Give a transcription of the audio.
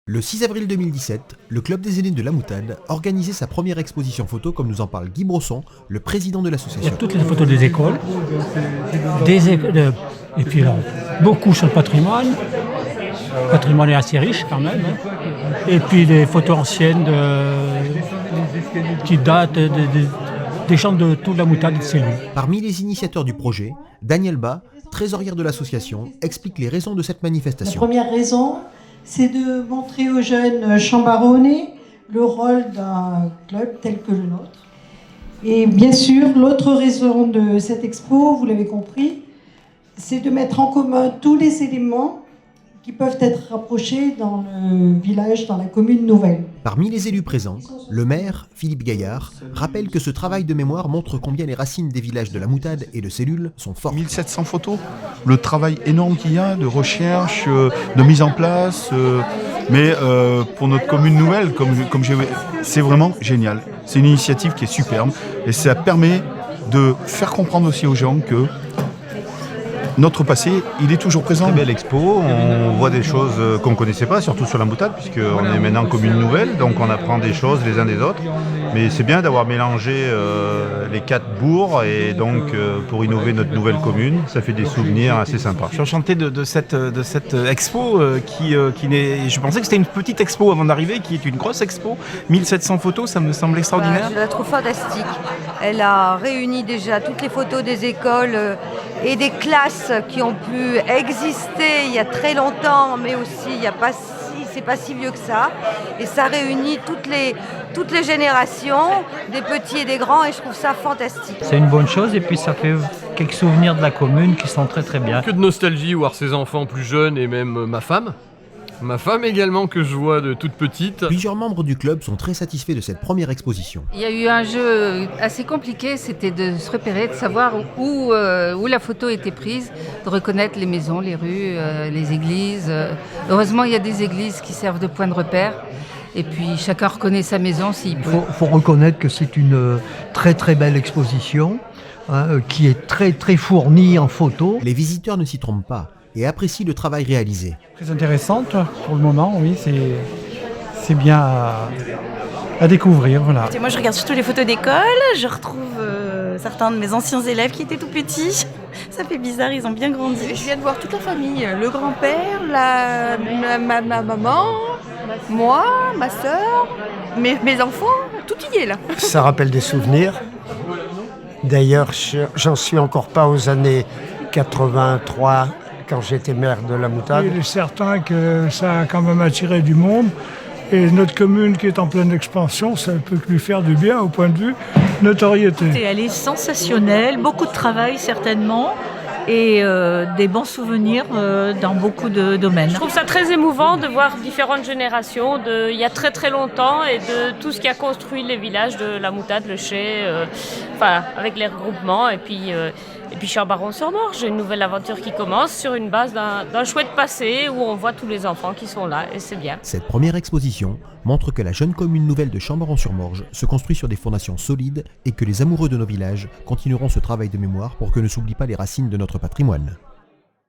Le 6 avril 2017, le Club des aînés de la Moutade organisait sa première exposition photo, comme nous en parle Guy Brosson, le président de Il y l'association. a toutes les photos des écoles, et puis là, beaucoup sur le patrimoine. Le patrimoine est assez riche quand même. Et puis des photos anciennes qui datent des gens de toute la Moutade et de Cellule. Parmi les initiateurs du projet, Daniel Bas, trésorière de l'association, explique les raisons de cette La manifestation. première raison, c'est de montrer aux jeunes chambaronnais le rôle d'un club tel que le nôtre. Et bien sûr, l'autre raison de cette expo, vous l'avez compris, c'est de mettre en commun tous les éléments qui peuvent être rapprochés dans le village, dans la commune nouvelle. Parmi les élus présents, le maire, Philippe Gaillard, rappelle que ce travail de mémoire montre combien les racines des villages de la Moutade et de Cellule sont fortes. 1700 photos, le travail énorme qu'il y a de recherche, de mise en place, mais pour notre commune nouvelle, c'est vraiment génial. C'est une initiative qui est superbe et ça permet de faire comprendre aussi aux gens que notre passé, il est toujours présent. Très belle expo, on voit des choses qu'on ne connaissait pas, surtout sur la Moutade, puisqu'on est maintenant commune nouvelle, donc on apprend des choses les uns des autres. Mais c'est bien d'avoir mélangé les 4 bourgs, et donc pour innover notre nouvelle commune, ça fait des souvenirs assez sympas. Je suis enchanté de cette expo qui n'est... Je pensais que c'était une petite expo avant d'arriver, qui est une grosse expo. 1700 photos, ça me semble extraordinaire. Je la trouve fantastique. Elle a réuni déjà toutes les photos des écoles et des classes qui ont pu exister il y a très longtemps, mais aussi c'est pas si vieux que ça. Et ça réunit toutes les générations, des petits et des grands, et je trouve ça fantastique. C'est une bonne chose, et puis ça fait quelques souvenirs de la commune qui sont très très bien. Que de nostalgie voir ses enfants plus jeunes et même ma femme. Ma femme également, que je vois de toute petite. Plusieurs membres du club sont très satisfaits de cette première exposition. Il y a eu un jeu assez compliqué, c'était de se repérer, de savoir où la photo était prise, de reconnaître les maisons, les rues, les églises. Heureusement, il y a des églises qui servent de point de repère. Et puis chacun reconnaît sa maison s'il peut. Il faut reconnaître que c'est une très très belle exposition, qui est très très fournie en photos. Les visiteurs ne s'y trompent pas et apprécient le travail réalisé. Très intéressante pour le moment, oui, c'est bien à découvrir. Voilà. Moi je regarde surtout les photos d'école, je retrouve certains de mes anciens élèves qui étaient tout petits. Ça fait bizarre, ils ont bien grandi. Je viens de voir toute la famille, le grand-père, ma maman, moi, ma soeur, mes enfants, tout y est là. Ça rappelle des souvenirs. D'ailleurs, j'en suis encore pas aux années 83, quand j'étais maire de la Moutade. Il est certain que ça a quand même attiré du monde. Et notre commune qui est en pleine expansion, ça ne peut que lui faire du bien au point de vue notoriété. Elle est sensationnelle, beaucoup de travail certainement, et des bons souvenirs dans beaucoup de domaines. Je trouve ça très émouvant de voir différentes générations il y a très très longtemps, et de tout ce qui a construit les villages de la Moutade, le Chet, avec les regroupements, et puis Chambaron-sur-Morge, une nouvelle aventure qui commence sur une base d'un chouette passé où on voit tous les enfants qui sont là, et c'est bien. Cette première exposition montre que la jeune commune nouvelle de Chambaron-sur-Morge se construit sur des fondations solides et que les amoureux de nos villages continueront ce travail de mémoire pour que ne s'oublient pas les racines de notre patrimoine.